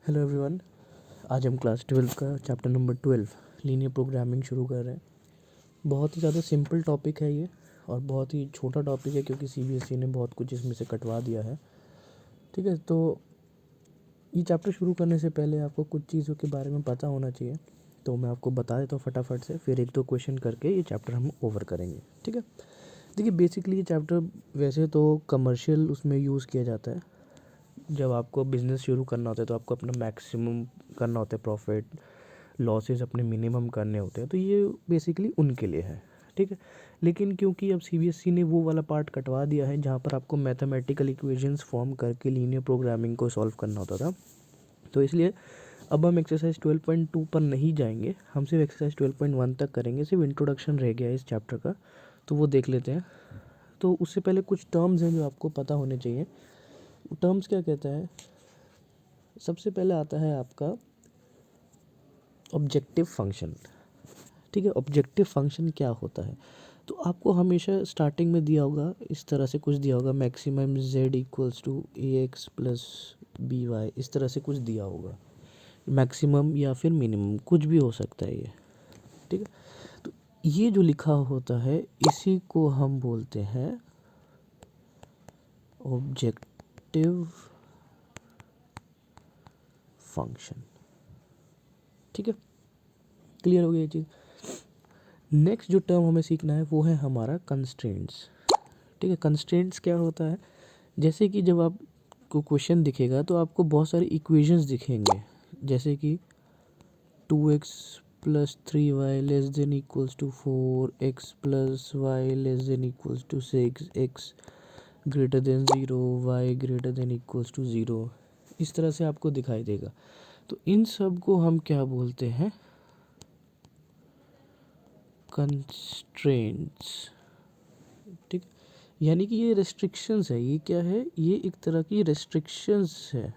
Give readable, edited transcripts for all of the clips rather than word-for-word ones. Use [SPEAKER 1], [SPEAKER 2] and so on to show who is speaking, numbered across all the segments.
[SPEAKER 1] Hello everyone. आज हम class 12 का चैप्टर नंबर 12 लीनियर प्रोग्रामिंग शुरू कर रहे हैं। बहुत ही ज़्यादा सिंपल टॉपिक है ये और बहुत ही छोटा टॉपिक है क्योंकि सीबीएसई ने बहुत कुछ इसमें से कटवा दिया है। ठीक है, तो ये चैप्टर शुरू करने से पहले आपको कुछ चीज़ों के बारे में पता होना चाहिए, तो मैं आपको बता देता हूँ फटाफट से, फिर एक दो क्वेश्चन करके ये चैप्टर हम ओवर करेंगे। ठीक है, देखिए बेसिकली ये चैप्टर वैसे तो कमर्शियल उसमें यूज़ किया जाता है। जब आपको बिज़नेस शुरू करना होता है तो आपको अपना मैक्सिमम करना होता है, प्रॉफिट लॉसेस अपने मिनिमम करने होते हैं, तो ये बेसिकली उनके लिए है। ठीक है, लेकिन क्योंकि अब सीबीएसई ने वो वाला पार्ट कटवा दिया है जहाँ पर आपको मैथमेटिकल इक्वेशंस फॉर्म करके लीनियर प्रोग्रामिंग को सॉल्व करना होता था, तो इसलिए अब हम एक्सरसाइज 12.2 पर नहीं जाएंगे, हम सिर्फ एक्सरसाइज 12.1 तक करेंगे। सिर्फ इंट्रोडक्शन रह गया है इस चैप्टर का, तो वो देख लेते हैं। तो उससे पहले कुछ टर्म्स हैं जो आपको पता होने चाहिए। टर्म्स क्या कहता है? सबसे पहले आता है आपका ऑब्जेक्टिव फंक्शन। ठीक है, ऑब्जेक्टिव फंक्शन क्या होता है? तो आपको हमेशा स्टार्टिंग में दिया होगा, इस तरह से कुछ दिया होगा, maximum z equals to A X plus B Y, इस तरह से कुछ दिया होगा। मैक्सिमम या फिर मिनिमम कुछ भी हो सकता है ये। ठीक है, तो ये जो लिखा होता है इसी को हम बोलते हैं ऑब्जेक्टिव फंक्शन। ठीक है, क्लियर हो गया ये चीज़। नेक्स्ट जो टर्म हमें सीखना है वो है हमारा कंस्ट्रेंट्स। ठीक है, कंस्ट्रेंट्स क्या होता है? जैसे कि जब आपको क्वेश्चन दिखेगा तो आपको बहुत सारी इक्वेशंस दिखेंगे, जैसे कि 2x plus 3y less than equals to 4x plus Y less than equals to 6x greater than 0 y greater than equals to 0, इस तरह से आपको दिखाई देगा। तो इन सब को हम क्या बोलते हैं? कंस्ट्रेंट्स। ठीक, यानी कि ये रेस्ट्रिक्शंस है। ये क्या है? ये एक तरह की रेस्ट्रिक्शंस है।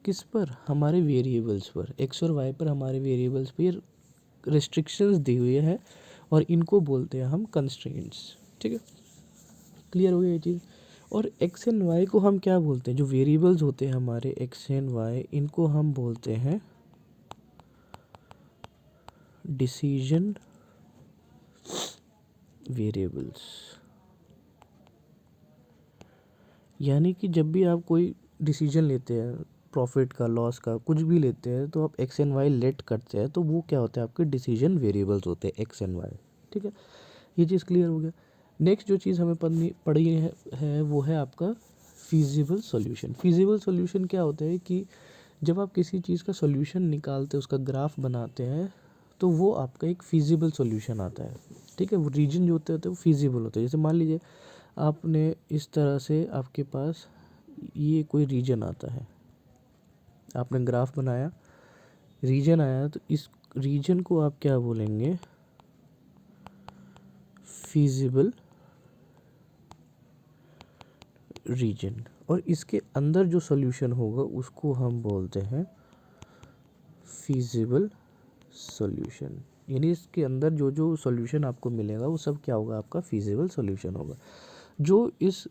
[SPEAKER 1] किस पर? हमारे वेरिएबल्स पर, एक्स और वाई पर, हमारे वेरिएबल्स पर रेस्ट्रिक्शंस दी हुई है और इनको बोलते हैं हम कंस्ट्रेंट्स। ठीक है, क्लियर हो गया ये चीज़। और एक्स एंड वाई को हम क्या बोलते हैं? जो वेरिएबल्स होते हैं हमारे एक्स एंड वाई, इनको हम बोलते हैं डिसीजन वेरिएबल्स। यानी कि जब भी आप कोई डिसीजन लेते हैं, प्रॉफिट का, लॉस का, कुछ भी लेते हैं, तो आप एक्स एंड वाई लेट करते हैं, तो वो क्या होता है? आपके डिसीजन वेरिएबल्स होते हैं एक्स एंड वाई। ठीक है, ये चीज़ क्लियर हो गया। नेक्स्ट जो चीज़ हमें पढ़ी है वो है आपका फिजिबल सॉल्यूशन। फिजिबल सॉल्यूशन क्या होता है कि जब आप किसी चीज़ का सॉल्यूशन निकालते हैं, उसका ग्राफ बनाते हैं, तो वो आपका एक फिजिबल सॉल्यूशन आता है। ठीक है, वो रीजन जो होते हैं वो फिजिबल होते हैं। जैसे मान लीजिए आपने इस तरह से, आपके पास ये कोई रीजन आता है, आपने ग्राफ बनाया, रीजन आया, तो इस रीजन को आप क्या बोलेंगे? Feasible region. और इसके अंदर जो सॉल्यूशन होगा उसको हम बोलते हैं फिजिबल सॉल्यूशन। यानी इसके अंदर जो जो सॉल्यूशन आपको मिलेगा वो सब क्या होगा? आपका फिजिबल सॉल्यूशन होगा। जो इस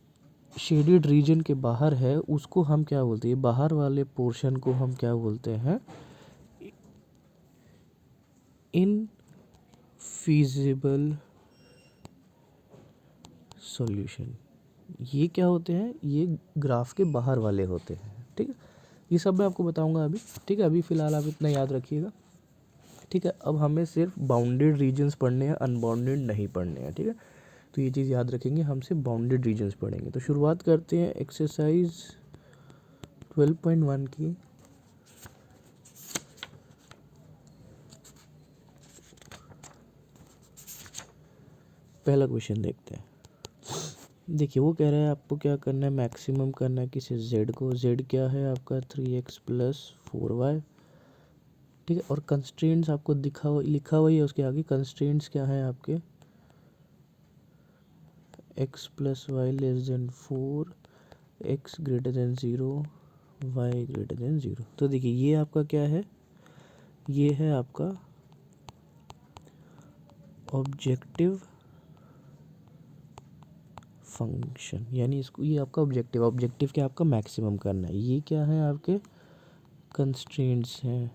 [SPEAKER 1] शेडेड रीजन के बाहर है उसको हम क्या बोलते हैं? बाहर वाले पोर्शन को हम क्या बोलते हैं? Infeasible solution. ये क्या होते हैं? ये ग्राफ के बाहर वाले होते हैं। ठीक है, ये सब मैं आपको बताऊंगा अभी। ठीक है, अभी फ़िलहाल आप इतना याद रखिएगा। ठीक है, अब हमें सिर्फ बाउंडेड रीजन्स पढ़ने हैं, अनबाउंडेड नहीं पढ़ने हैं। ठीक है, तो ये चीज़ याद रखेंगे, हम सिर्फ बाउंडेड रीजन्स पढ़ेंगे। तो शुरुआत करते हैं एक्सरसाइज 12.1 की। पहला क्वेश्चन देखते हैं। देखिए वो कह रहा है आपको क्या करना है? मैक्सिमम करना है किसी z को। z क्या है आपका? 3x plus 4y। ठीक है, और कंस्ट्रेंट्स आपको लिखा हुआ ही है उसके आगे। कंस्ट्रेंट्स क्या है आपके? x plus Y less than 4, x greater than 0, y greater than 0। तो देखिए ये आपका क्या है? ये है आपका ऑब्जेक्टिव फंक्शन, यानी इसको, ये आपका ऑब्जेक्टिव, ऑब्जेक्टिव क्या आपका मैक्सिमम करना है, ये क्या है आपके कंस्ट्रेंट्स हैं,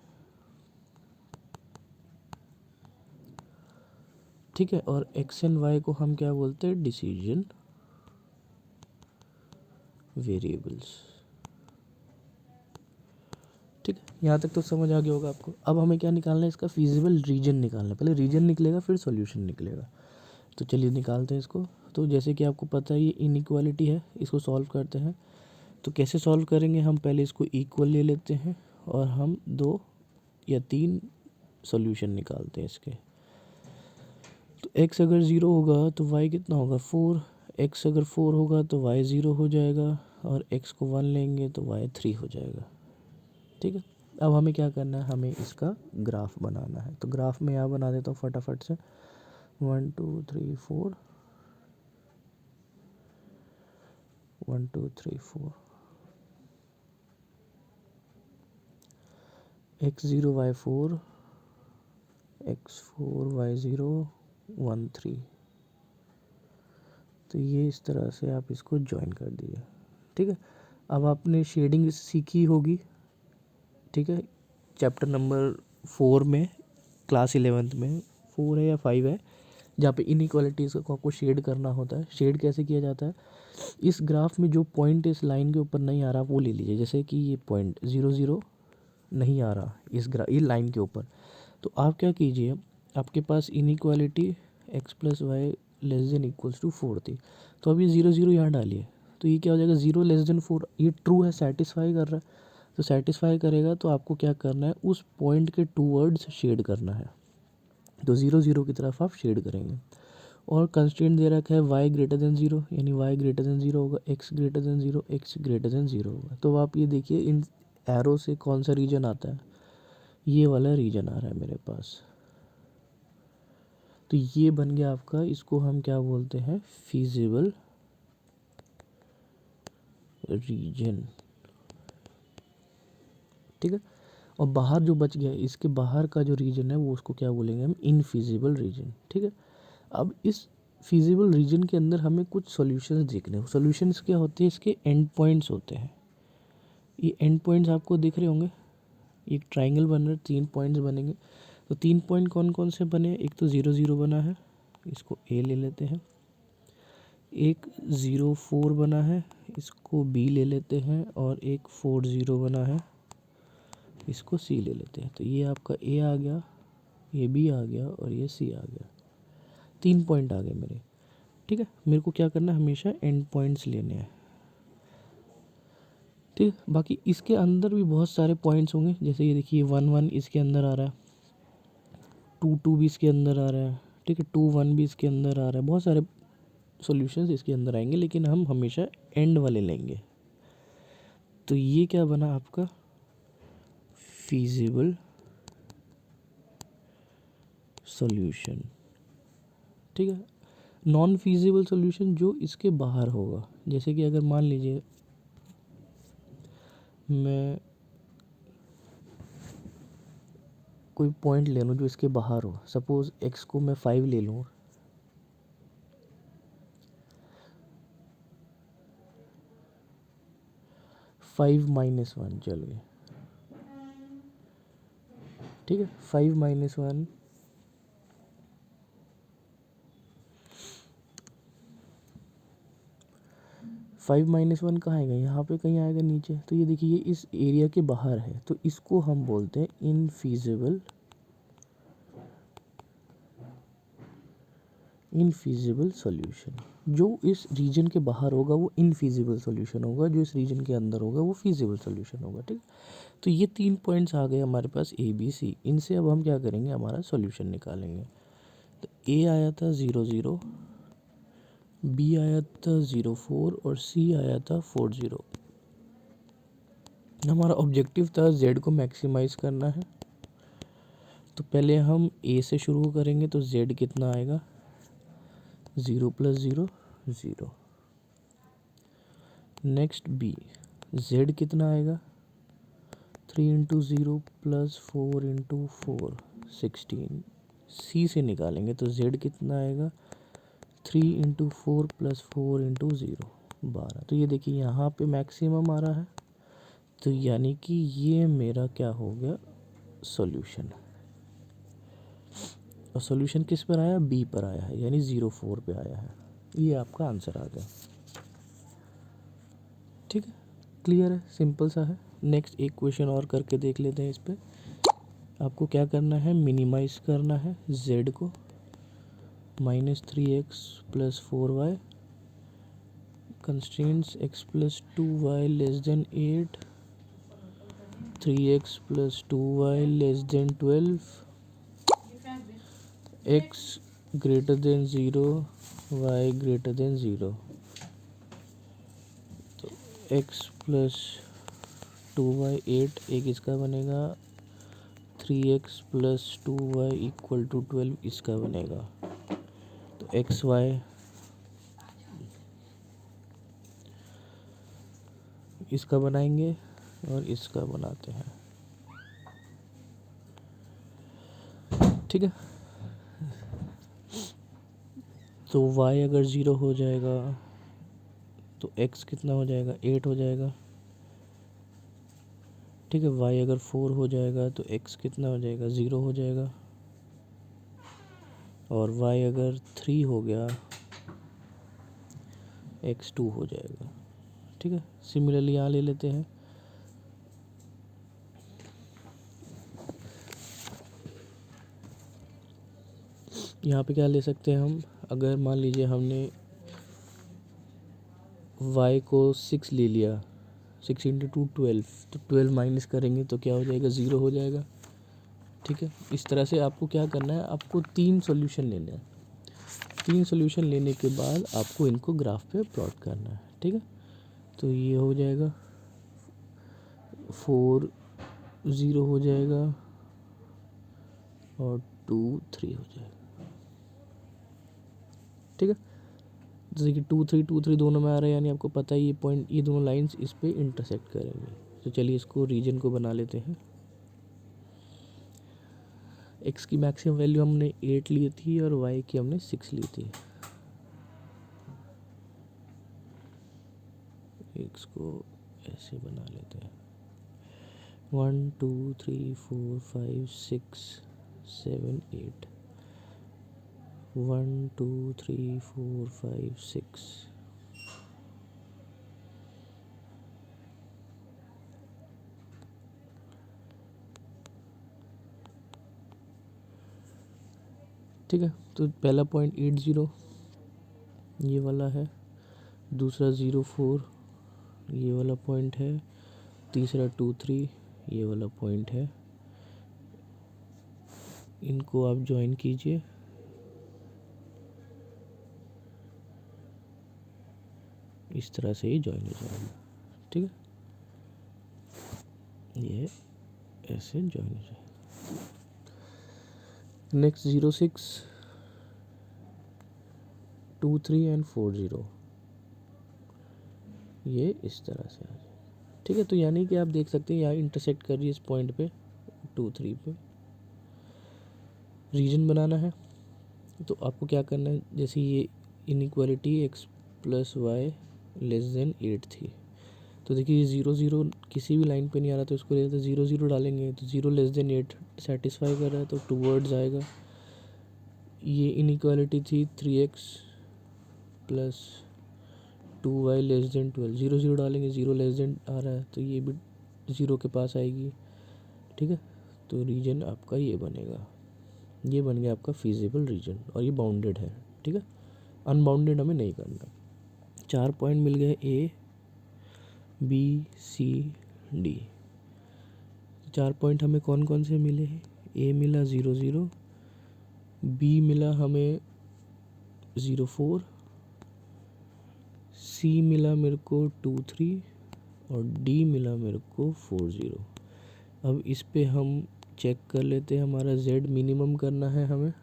[SPEAKER 1] ठीक है। और एक्स एंड वाई को हम क्या बोलते हैं, डिसीजन वेरिएबल्स, ठीक है। यहाँ तक तो समझ आ गया होगा आपको। अब हमें क्या निकालना है, इसका फिजिबल रीजन निकालना है, पहले रीजन निकलेगा फिर सॉल्यूशन निकलेगा। तो चलिए निकालते हैं इसको। तो जैसे कि आपको पता है ये इनइक्वालिटी है, इसको सॉल्व करते हैं। तो कैसे सॉल्व करेंगे, हम पहले इसको इक्वल ले लेते हैं और हम 2 या 3 सॉल्यूशन निकालते हैं इसके। तो x अगर 0 होगा तो y कितना होगा 4, x अगर 4 होगा तो y 0 हो जाएगा, और x को 1 लेंगे तो y 3 हो जाएगा, ठीक है। अब हमें क्या करना है, हमें इसका ग्राफ बनाना है। तो ग्राफ में यहाँ बना देता हूँ फटाफट से, 1 2 3 4, 1 2 3 4, x0 y4, x4 y0 1 3। तो ये इस तरह से आप इसको ज्वाइन कर दीजिए, ठीक है। अब आपने शेडिंग सीखी होगी, ठीक है, चैप्टर नंबर 4 में, क्लास 11th में 4 है या 5 है, जहाँ पे इनइक्वालिटीज़ को आपको शेड करना होता है। शेड कैसे किया जाता है, इस ग्राफ में जो पॉइंट इस लाइन के ऊपर नहीं आ रहा वो ले लीजिए। जैसे कि ये पॉइंट 0 0 नहीं आ रहा ये लाइन के ऊपर, तो आप क्या कीजिए, आपके पास inequality x plus Y less than equals to 4 थी, तो अब ये 0 0 यहाँ डालिए, तो ये क्या हो जाएगा 0 लेस देन 4, ये ट्रू है, सेटिस्फाई कर रहा है। तो सेटिस्फाई करेगा तो आपको क्या करना है, उस पॉइंट के टूवर्ड्स शेड करना है। तो 0 0 की तरफ आप शेड करेंगे। और कंस्ट्रेंट दे रखा है y ग्रेटर देन 0, यानी y ग्रेटर देन 0 होगा, x greater than 0, x greater than 0 होगा। तो आप ये देखिए इन एरो से कौन सा रीजन आता है, ये वाला रीजन आ रहा है मेरे पास। तो ये बन गया आपका, इसको हम क्या बोलते हैं, फीजिबल रीजन, ठीक है। और बाहर जो बच गया, इसके बाहर का जो रीजन है वो उसको क्या बोलेंगे हम, इनफीजिबल रीजन, ठीक है। अब इस फीजिबल रीजन के अंदर हमें कुछ सॉल्यूशंस देखने हैं। सॉल्यूशंस क्या होते हैं, इसके एंड पॉइंट्स होते हैं। ये एंड पॉइंट्स आपको दिख रहे होंगे, एक ट्राइंगल बन रहा है, 3 पॉइंट्स बनेंगे। तो 3 पॉइंट कौन कौन से बने, एक तो 0 0 बना है, इसको ए ले लेते हैं। एक 0 4 बना है, इसको बी ले लेते हैं। और एक 4 0 बना है, इसको सी ले लेते हैं। तो ये आपका ए आ गया, ये बी आ गया और ये सी आ गया। 3 पॉइंट आ गए मेरे, ठीक है। मेरे को क्या करना है, हमेशा एंड पॉइंट्स लेने हैं, ठीक है। बाकी इसके अंदर भी बहुत सारे पॉइंट्स होंगे, जैसे ये देखिए 1 1 इसके अंदर आ रहा है, 2 2 भी इसके अंदर आ रहा है, ठीक है, 2 1 भी इसके अंदर आ रहा है। बहुत सारे सॉल्यूशंस इसके अंदर आएंगे, लेकिन हम हमेशा एंड वाले लेंगे। तो ये क्या बना आपका, फीजिबल सॉल्यूशन, ठीक है। नॉन फीजिबल सॉल्यूशन जो इसके बाहर होगा, जैसे कि अगर मान लीजिए मैं कोई पॉइंट ले लूँ जो इसके बाहर हो, सपोज़ एक्स को मैं 5 ले लूँ, 5 माइनस 1, चलिए ठीक है, 5 माइनस 1, 5 माइनस 1 कहाँ आएगा, यहाँ पे कहीं आएगा नीचे। तो ये देखिए ये इस एरिया के बाहर है, तो इसको हम बोलते हैं इनफीजिबल सॉल्यूशन। जो इस रीजन के बाहर होगा वो इनफीजिबल सॉल्यूशन होगा, जो इस रीजन के अंदर होगा वो फीजिबल सॉल्यूशन होगा, ठीक। तो ये 3 पॉइंट्स आ गए हमारे पास ए बी सी। इनसे अब हम क्या करेंगे, हमारा सॉल्यूशन निकालेंगे। तो ए आया था 0 0, बी आया था 0 4 और सी आया था 4 0। हमारा ऑब्जेक्टिव था जेड को मैक्सिमाइज़ करना है। तो पहले हम ए से शुरू करेंगे, तो जेड कितना आएगा, 0 प्लस 0 0। नेक्स्ट बी, जेड कितना आएगा, 3 इंटू 0 प्लस 4 इंटू 4 16। सी से निकालेंगे तो जेड कितना आएगा, 3 इंटू 4 प्लस 4 इंटू 0 12। तो ये देखिए यहाँ पे मैक्सिमम आ रहा है, तो यानी कि ये मेरा क्या हो गया सॉल्यूशन। और सॉल्यूशन किस पर आया, बी पर आया है, यानी 0 4 पे आया है। ये आपका आंसर आ गया। ठीक है, क्लियर है, सिंपल सा है। नेक्स्ट एक क्वेश्चन और करके देख लेते हैं। इस पे आपको क्या करना है, मिनिमाइज करना है z को। -3x plus 4y constraints x plus 2y less than 8, 3x plus 2y less than 12, x greater than 0, y greater than 0। तो x प्लस 2y 8 एक इसका बनेगा, 3x plus 2y equal to 12 इसका बनेगा। तो एक्स वाई इसका बनाएंगे और इसका बनाते हैं। ठीक है, तो y अगर 0 हो जाएगा तो x कितना हो जाएगा, 8 हो जाएगा। ठीक है, y अगर 4 हो जाएगा तो x कितना हो जाएगा, 0 हो जाएगा। और y अगर 3 हो गया, x 2 हो जाएगा। ठीक है, सिमिलरली यहाँ ले लेते हैं। यहाँ पे क्या ले सकते हैं हम, अगर मान लीजिए हमने y को 6 ले लिया, 6 इंटू 2 12, तो 12 माइनस करेंगे तो क्या हो जाएगा, 0 हो जाएगा। ठीक है, इस तरह से आपको क्या करना है, आपको 3 सॉल्यूशन लेने हैं। 3 सॉल्यूशन लेने के बाद आपको इनको ग्राफ पे प्लॉट करना है। ठीक है, तो ये हो जाएगा 4 0 हो जाएगा और 2 3 हो जाएगा। ठीक है, जैसे कि 2 3 दोनों में आ रहा है, यानी आपको पता है ये पॉइंट, ये दोनों लाइंस इस पे इंटरसेक्ट करेंगे। तो चलिए इसको रीजन को बना लेते हैं। x की मैक्सिमम वैल्यू हमने 8 ली थी और y की हमने 6 ली थी। x को ऐसे बना लेते हैं, 1 2 3 4 5 6 7 8, 1 2 3 4 5 6। ठीक है, तो पहला पॉइंट 8 0 ये वाला है, दूसरा 0 4 ये वाला पॉइंट है, तीसरा 2 3 ये वाला पॉइंट है। इनको आप ज्वाइन कीजिए, इस तरह से ही ज्वाइन हो जाएगा। ठीक है, ये ऐसे ज्वाइन हो जाएगा। नेक्स्ट 0 6 2 3 एंड 4 0 ये इस तरह से आ जाएगा। ठीक है, तो यानी कि आप देख सकते हैं यहाँ इंटरसेक्ट कर रही है इस पॉइंट पे 2 3 पे। रीजन बनाना है तो आपको क्या करना है, जैसे ये inequality x plus Y less than 8 थी, तो देखिए ये 0 0 किसी भी लाइन पे नहीं आ रहा, तो इसको लेते 0 0 डालेंगे तो 0 लेस देन 8 सेटिस्फाई कर रहा है, तो टूवर्ड्स आएगा। ये इनइक्वालिटी थी 3x plus 2y less than 12, 0 0 डालेंगे, 0 लेस देन आ रहा है तो ये भी 0 के पास आएगी। ठीक है, तो रीजन आपका ये बनेगा, ये बन गया आपका फिजिबल रीजन, और ये बाउंडेड है। ठीक है, अनबाउंडेड हमें नहीं करना। 4 पॉइंट मिल गए, A B C D. 4 point हमें कौन कौन से मिले हैं, ए मिला 0 0, बी मिला हमें 0 4, सी मिला मेरे को 2 3 और डी मिला मेरे को 4 0। अब इस पे हम चेक कर लेते हैं, हमारा z मिनिमम करना है हमें।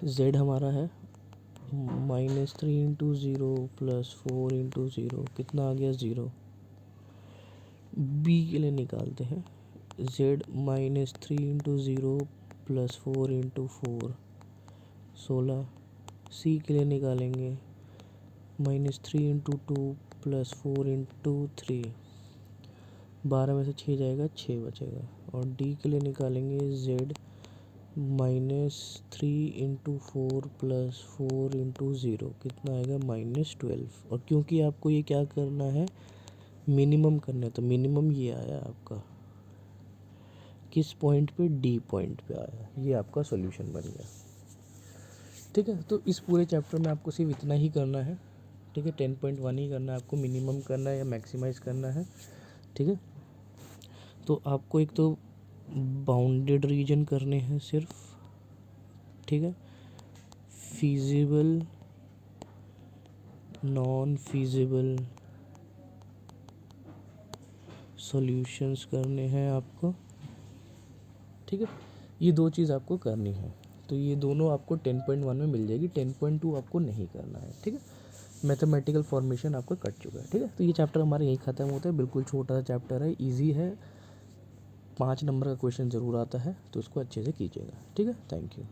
[SPEAKER 1] z हमारा है -3 इंटू 0 प्लस 4 इंटू 0, कितना आ गया 0। बी के लिए निकालते हैं z minus 3 into 0 plus 4 into 4 16। सी के लिए निकालेंगे माइनस 3 इंटू 2 प्लस 4 इंटू 3, 12 में से 6 जाएगा, 6 बचेगा। और डी के लिए निकालेंगे z minus 3 into 4 plus 4 into 0, कितना आएगा -12। और क्योंकि आपको ये क्या करना है, मिनिमम करना है, तो मिनिमम ये आया आपका किस पॉइंट पे, डी पॉइंट पे आया। ये आपका सॉल्यूशन बन गया। ठीक है, तो इस पूरे चैप्टर में आपको सिर्फ इतना ही करना है। ठीक है, 10.1 ही करना है आपको, मिनिमम करना है या मैक्सिमाइज करना है। ठीक है, तो आपको एक तो बाउंडेड रीजन करने हैं सिर्फ। ठीक है, फीजिबल, नॉन फीजिबल सॉल्यूशंस करने हैं आपको। ठीक है, ये दो चीज़ आपको करनी है, तो ये दोनों आपको 10.1 में मिल जाएगी। 10.2 आपको नहीं करना है। ठीक है, मैथमेटिकल फॉर्मेशन आपका कट चुका है। ठीक है, तो ये चैप्टर हमारा यही ख़त्म होता है। बिल्कुल छोटा सा चैप्टर है, इजी है, 5 नंबर का क्वेश्चन ज़रूर आता है, तो उसको अच्छे से कीजिएगा। ठीक है, थैंक यू।